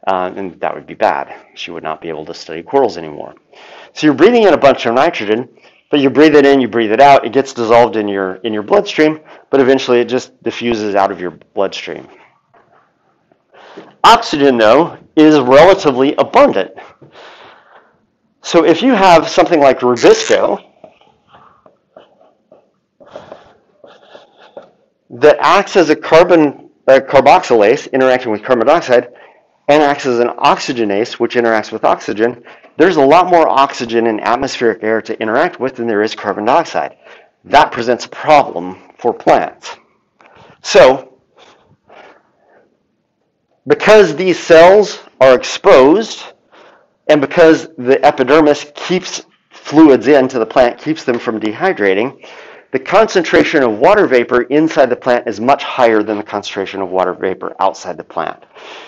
And that would be bad. She would not be able to study corals anymore. So you're breathing in a bunch of nitrogen, but you breathe it in, you breathe it out. It gets dissolved in your bloodstream, but eventually it just diffuses out of your bloodstream. Oxygen, though, is relatively abundant. So if you have something like Rubisco that acts as a carboxylase interacting with carbon dioxide and acts as an oxygenase, which interacts with oxygen, there's a lot more oxygen in atmospheric air to interact with than there is carbon dioxide. That presents a problem for plants. So, because these cells are exposed, and because the epidermis keeps fluids into the plant, keeps them from dehydrating, the concentration of water vapor inside the plant is much higher than the concentration of water vapor outside the plant.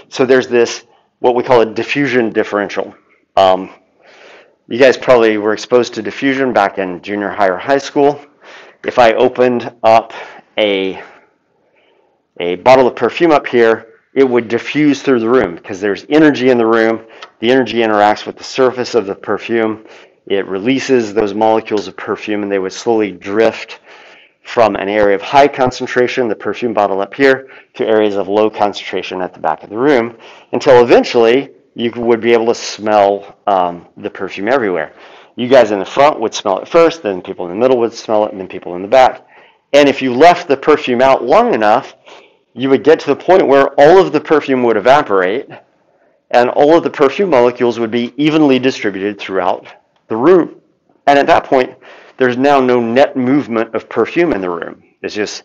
So there's this, what we call a diffusion differential. You guys probably were exposed to diffusion back in junior high or high school. If I opened up a bottle of perfume up here, it would diffuse through the room because there's energy in the room. The energy interacts with the surface of the perfume. It releases those molecules of perfume, and they would slowly drift from an area of high concentration, the perfume bottle up here, to areas of low concentration at the back of the room, until eventually you would be able to smell the perfume everywhere. You guys in the front would smell it first, then people in the middle would smell it, and then people in the back. And if you left the perfume out long enough, you would get to the point where all of the perfume would evaporate, and all of the perfume molecules would be evenly distributed throughout the room. And at that point, there's now no net movement of perfume in the room. It's just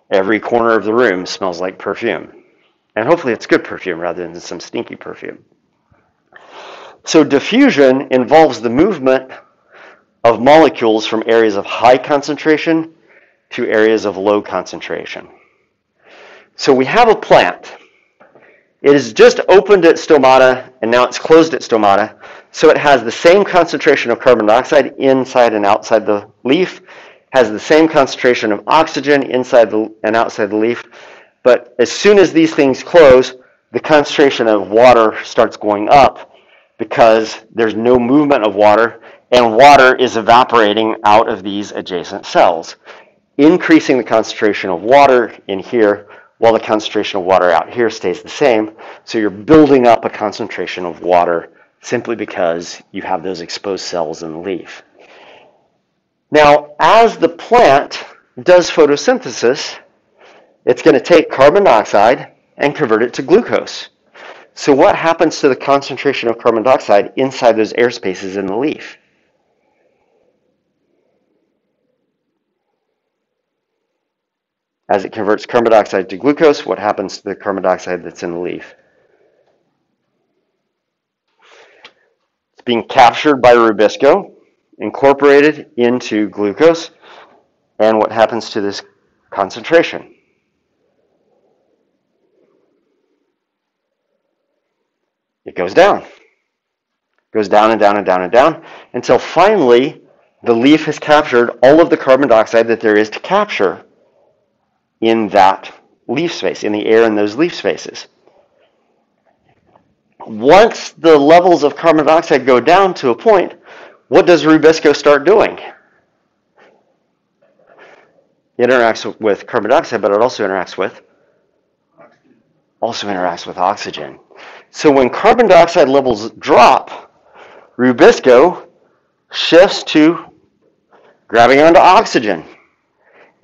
every corner of the room smells like perfume. And hopefully it's good perfume rather than some stinky perfume. So diffusion involves the movement of molecules from areas of high concentration to areas of low concentration. So we have a plant. It is just opened at stomata, and now it's closed at stomata. So it has the same concentration of carbon dioxide inside and outside the leaf, has the same concentration of oxygen inside and outside the leaf. But as soon as these things close, the concentration of water starts going up because there's no movement of water, and water is evaporating out of these adjacent cells, increasing the concentration of water in here while the concentration of water out here stays the same. So you're building up a concentration of water simply because you have those exposed cells in the leaf. Now, as the plant does photosynthesis, it's going to take carbon dioxide and convert it to glucose. So what happens to the concentration of carbon dioxide inside those air spaces in the leaf? As it converts carbon dioxide to glucose, what happens to the carbon dioxide that's in the leaf? It's being captured by Rubisco, incorporated into glucose, and what happens to this concentration? It goes down. It goes down and down and down and down until finally the leaf has captured all of the carbon dioxide that there is to capture in that leaf space, in the air in those leaf spaces. Once the levels of carbon dioxide go down to a point, what does Rubisco start doing? It interacts with carbon dioxide, but it also interacts with oxygen. So when carbon dioxide levels drop, Rubisco shifts to grabbing onto oxygen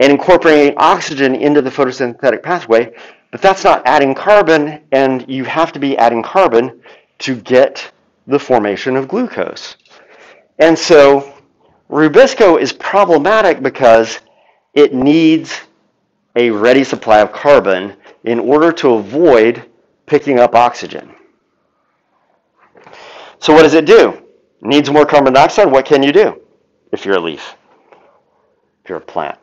and incorporating oxygen into the photosynthetic pathway, but that's not adding carbon, and you have to be adding carbon to get the formation of glucose. And so Rubisco is problematic because it needs a ready supply of carbon in order to avoid picking up oxygen. So what does it do? It needs more carbon dioxide. What can you do if you're a leaf? If you're a plant?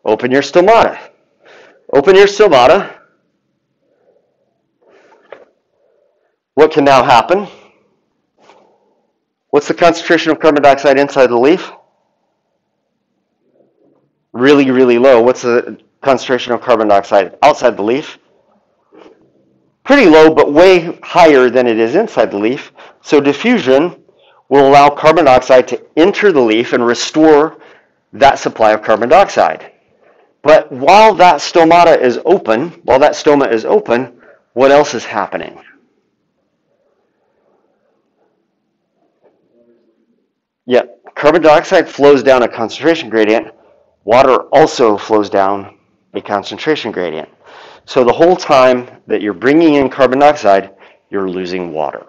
Open your stomata. Open your stomata. What can now happen? What's the concentration of carbon dioxide inside the leaf? Really, really low. What's the concentration of carbon dioxide outside the leaf? Pretty low, but way higher than it is inside the leaf. So diffusion will allow carbon dioxide to enter the leaf and restore that supply of carbon dioxide. But while that stomata is open, what else is happening? Yeah, carbon dioxide flows down a concentration gradient. Water also flows down a concentration gradient. So the whole time that you're bringing in carbon dioxide, you're losing water.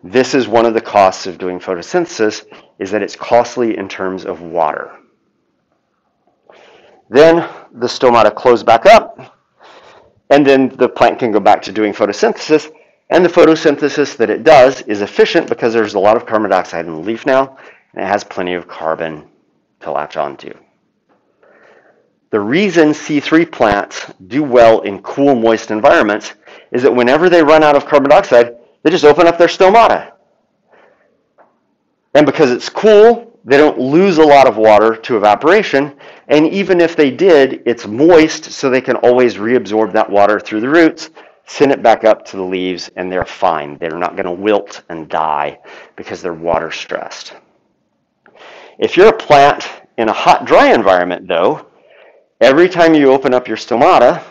This is one of the costs of doing photosynthesis, is that it's costly in terms of water. Then the stomata close back up, and then the plant can go back to doing photosynthesis, and the photosynthesis that it does is efficient because there's a lot of carbon dioxide in the leaf now, and it has plenty of carbon to latch onto. The reason C3 plants do well in cool, moist environments is that whenever they run out of carbon dioxide, they just open up their stomata. And because it's cool, they don't lose a lot of water to evaporation, and even if they did, it's moist, so they can always reabsorb that water through the roots, send it back up to the leaves, and they're fine. They're not going to wilt and die because they're water stressed. If you're a plant in a hot, dry environment, though, every time you open up your stomata,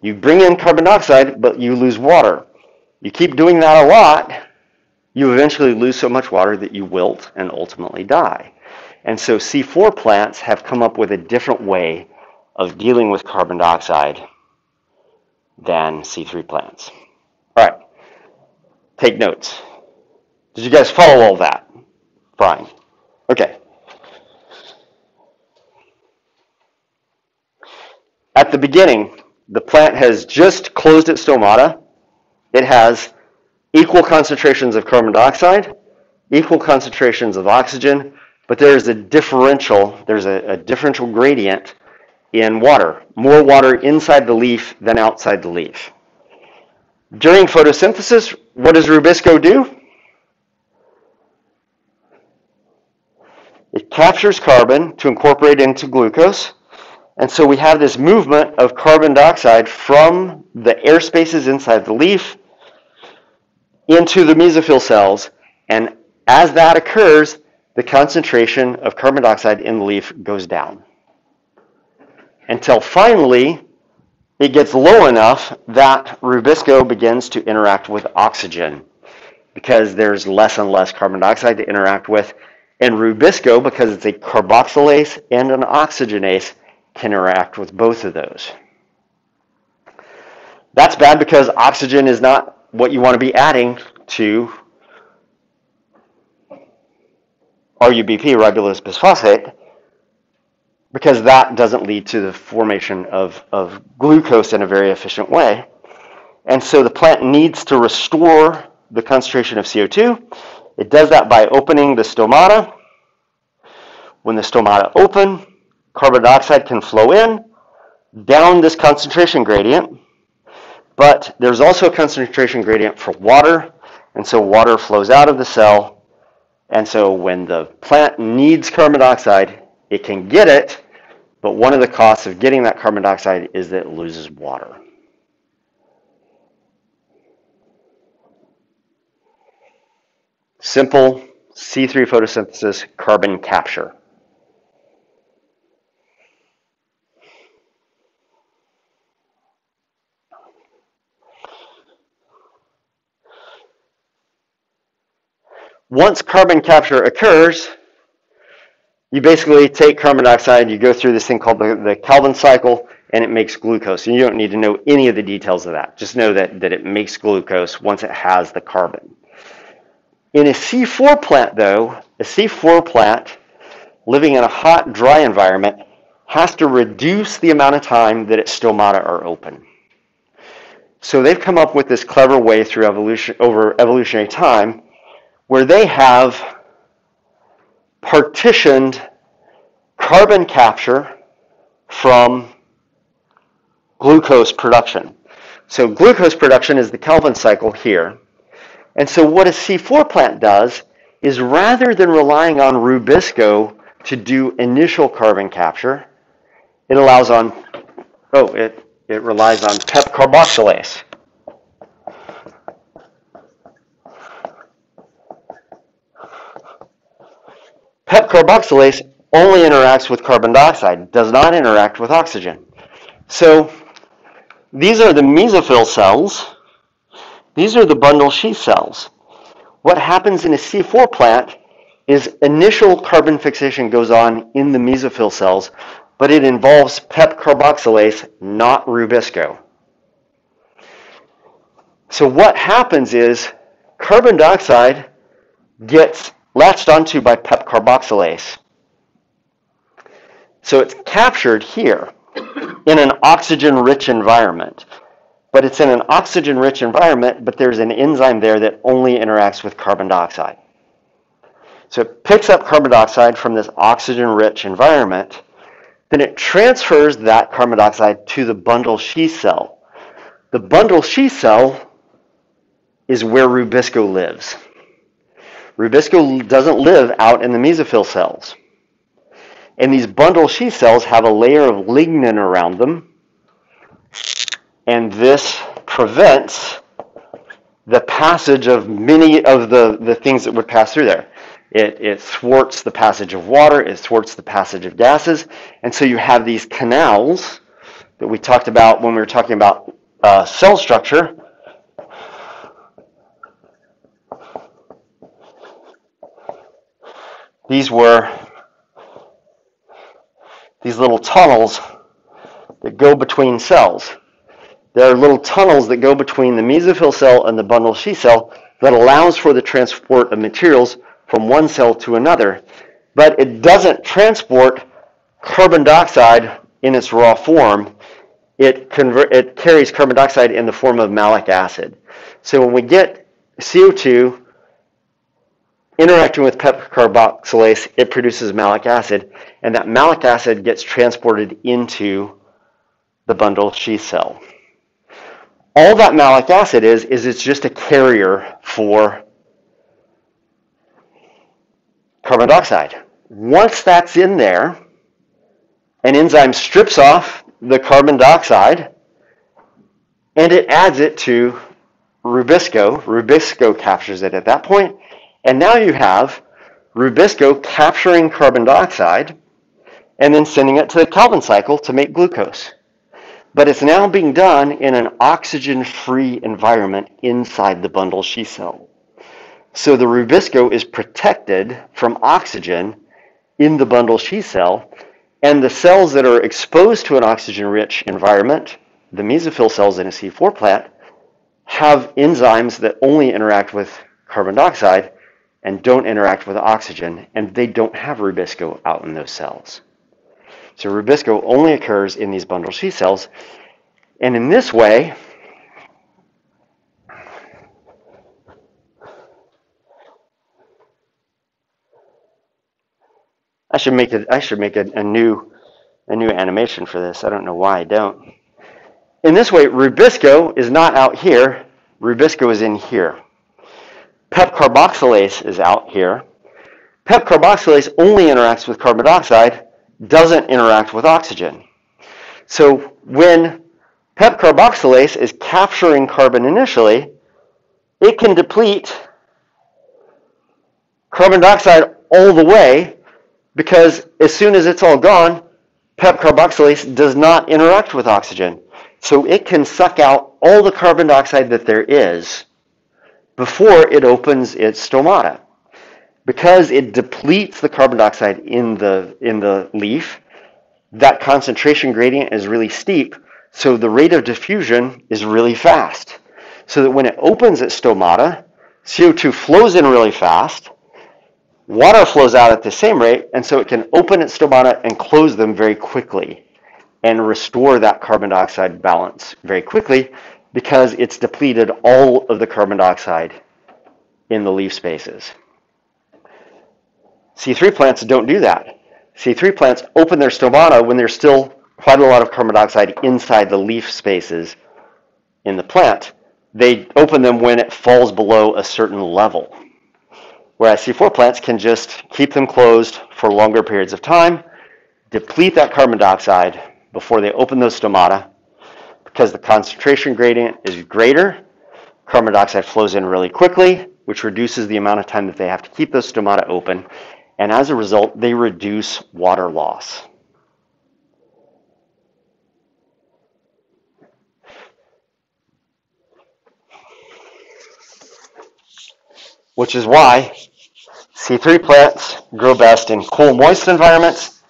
you bring in carbon dioxide, but you lose water. You keep doing that a lot, you eventually lose so much water that you wilt and ultimately die. And so C4 plants have come up with a different way of dealing with carbon dioxide than C3 plants. All right, take notes. Did you guys follow all that? Fine. Okay. At the beginning, the plant has just closed its stomata. It has equal concentrations of carbon dioxide, equal concentrations of oxygen, but there's a differential gradient in water. More water inside the leaf than outside the leaf. During photosynthesis, what does rubisco do? It captures carbon to incorporate into glucose. And so we have this movement of carbon dioxide from the air spaces inside the leaf into the mesophyll cells. And as that occurs, the concentration of carbon dioxide in the leaf goes down. Until finally, it gets low enough that rubisco begins to interact with oxygen because there's less and less carbon dioxide to interact with. And rubisco, because it's a carboxylase and an oxygenase, can interact with both of those. That's bad because oxygen is not what you want to be adding to RUBP, ribulose bisphosphate, because that doesn't lead to the formation of glucose in a very efficient way. And so the plant needs to restore the concentration of CO2. It does that by opening the stomata. When the stomata open, carbon dioxide can flow in down this concentration gradient, but there's also a concentration gradient for water, and so water flows out of the cell. And so when the plant needs carbon dioxide, it can get it, but one of the costs of getting that carbon dioxide is that it loses water. Simple C3 photosynthesis, carbon capture. Once carbon capture occurs, you basically take carbon dioxide, you go through this thing called the Calvin cycle, and it makes glucose. And you don't need to know any of the details of that. Just know that it makes glucose once it has the carbon. In a C4 plant, though, A C4 plant living in a hot, dry environment has to reduce the amount of time that its stomata are open. So they've come up with this clever way through evolutionary time where they have partitioned carbon capture from glucose production. So glucose production is the Kelvin cycle here. And so what a C4 plant does is rather than relying on Rubisco to do initial carbon capture, it relies on PEP carboxylase. PEP carboxylase only interacts with carbon dioxide, does not interact with oxygen. So these are the mesophyll cells. These are the bundle sheath cells. What happens in a C4 plant is initial carbon fixation goes on in the mesophyll cells, but it involves PEP carboxylase, not Rubisco. So what happens is carbon dioxide gets latched onto by PEP carboxylase. So it's captured here in an oxygen-rich environment. But it's in an oxygen-rich environment, but there's an enzyme there that only interacts with carbon dioxide. So it picks up carbon dioxide from this oxygen-rich environment, then it transfers that carbon dioxide to the bundle sheath cell. The bundle sheath cell is where Rubisco lives. Rubisco doesn't live out in the mesophyll cells. And these bundle sheath cells have a layer of lignin around them, and this prevents the passage of many of the things that would pass through there. It thwarts the passage of water, it thwarts the passage of gases, and so you have these canals that we talked about when we were talking about cell structure. These were these little tunnels that go between cells. There are little tunnels that go between the mesophyll cell and the bundle sheath cell that allows for the transport of materials from one cell to another, but it doesn't transport carbon dioxide in its raw form. It carries carbon dioxide in the form of malic acid. So when we get CO2 interacting with PEP carboxylase, it produces malic acid, and that malic acid gets transported into the bundle sheath cell. All that malic acid is it's just a carrier for carbon dioxide. Once that's in there, an enzyme strips off the carbon dioxide and it adds it to Rubisco. Rubisco captures it at that point, and now you have Rubisco capturing carbon dioxide and then sending it to the Kelvin cycle to make glucose. But it's now being done in an oxygen-free environment inside the bundle sheath cell. So the Rubisco is protected from oxygen in the bundle sheath cell, and the cells that are exposed to an oxygen-rich environment, the mesophyll cells in a C4 plant, have enzymes that only interact with carbon dioxide and don't interact with oxygen, and they don't have Rubisco out in those cells. So Rubisco only occurs in these bundle sheath cells, and in this way, I should make a new animation for this. I don't know why I don't. In this way, Rubisco is not out here. Rubisco is in here. PEP carboxylase is out here. PEP carboxylase only interacts with carbon dioxide, doesn't interact with oxygen. So when PEP carboxylase is capturing carbon initially, it can deplete carbon dioxide all the way, because as soon as it's all gone, PEP carboxylase does not interact with oxygen. So it can suck out all the carbon dioxide that there is before it opens its stomata. Because it depletes the carbon dioxide in the leaf, that concentration gradient is really steep, so the rate of diffusion is really fast. So that when it opens its stomata, CO2 flows in really fast. Water flows out at the same rate, and so it can open its stomata and close them very quickly and restore that carbon dioxide balance very quickly because it's depleted all of the carbon dioxide in the leaf spaces. C3 plants don't do that. C3 plants open their stomata when there's still quite a lot of carbon dioxide inside the leaf spaces in the plant. They open them when it falls below a certain level. Whereas C4 plants can just keep them closed for longer periods of time, deplete that carbon dioxide before they open those stomata. Because the concentration gradient is greater, carbon dioxide flows in really quickly, which reduces the amount of time that they have to keep those stomata open. And as a result, they reduce water loss. Which is why C3 plants grow best in cool, moist environments,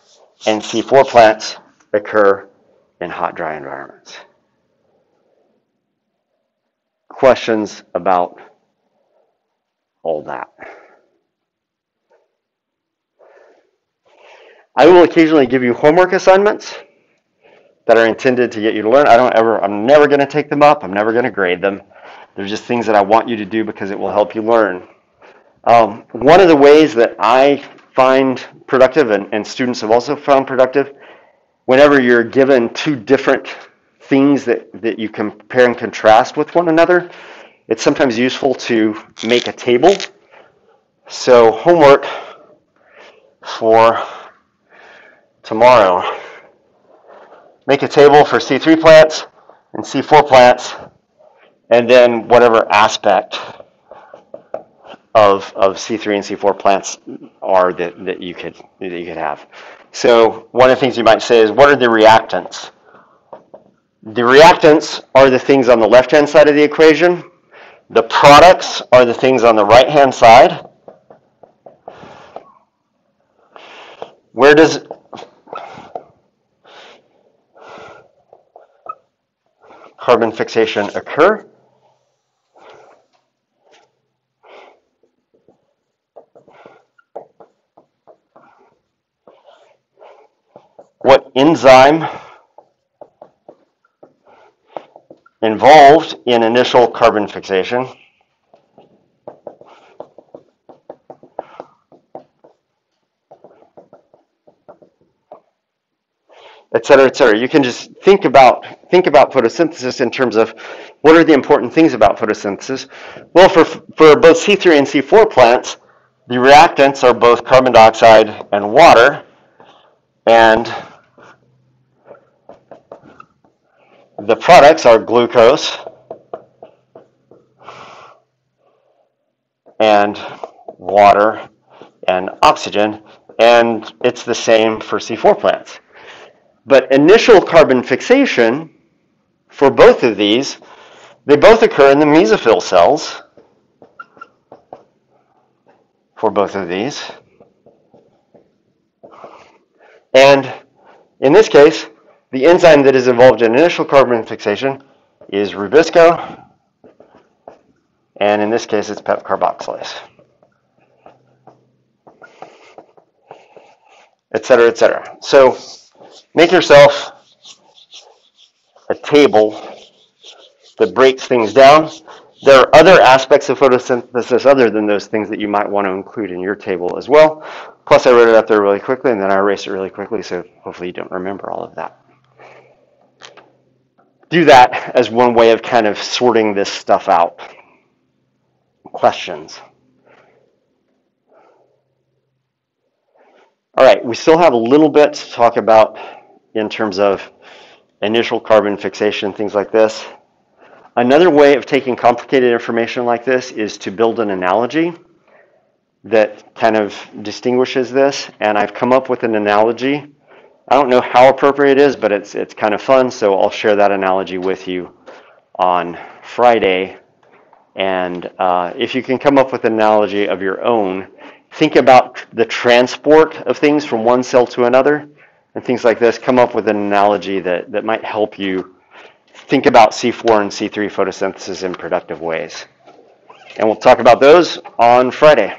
and C4 plants occur in hot, dry environments. Questions about all that? I will occasionally give you homework assignments that are intended to get you to learn. I'm never going to take them up. I'm never going to grade them. They're just things that I want you to do because it will help you learn. One of the ways that I find productive, and students have also found productive, whenever you're given two different things that you compare and contrast with one another, it's sometimes useful to make a table. So homework for tomorrow. Make a table for C3 plants and C4 plants, and then whatever aspect of C3 and C4 plants are that you could have. So one of the things you might say is, what are the reactants? The reactants are the things on the left-hand side of the equation. The products are the things on the right-hand side. Where does carbon fixation occur? What enzyme involved in initial carbon fixation? Et cetera, et cetera. You can just think about photosynthesis in terms of what are the important things about photosynthesis. Well, for both C3 and C4 plants, the reactants are both carbon dioxide and water, and the products are glucose and water and oxygen, and it's the same for C4 plants. But initial carbon fixation for both of these, they both occur in the mesophyll cells for both of these. And in this case, the enzyme that is involved in initial carbon fixation is rubisco, and in this case, it's PEP carboxylase, et cetera, et cetera. So make yourself a table that breaks things down. There are other aspects of photosynthesis other than those things that you might want to include in your table as well. Plus, I wrote it up there really quickly, and then I erased it really quickly, so hopefully you don't remember all of that. Do that as one way of kind of sorting this stuff out. Questions? All right, we still have a little bit to talk about in terms of initial carbon fixation, things like this. Another way of taking complicated information like this is to build an analogy that kind of distinguishes this, and I've come up with an analogy. I don't know how appropriate it is, but it's kind of fun, so I'll share that analogy with you on Friday. And if you can come up with an analogy of your own, think about the transport of things from one cell to another and things like this. Come up with an analogy that might help you think about C4 and C3 photosynthesis in productive ways. And we'll talk about those on Friday.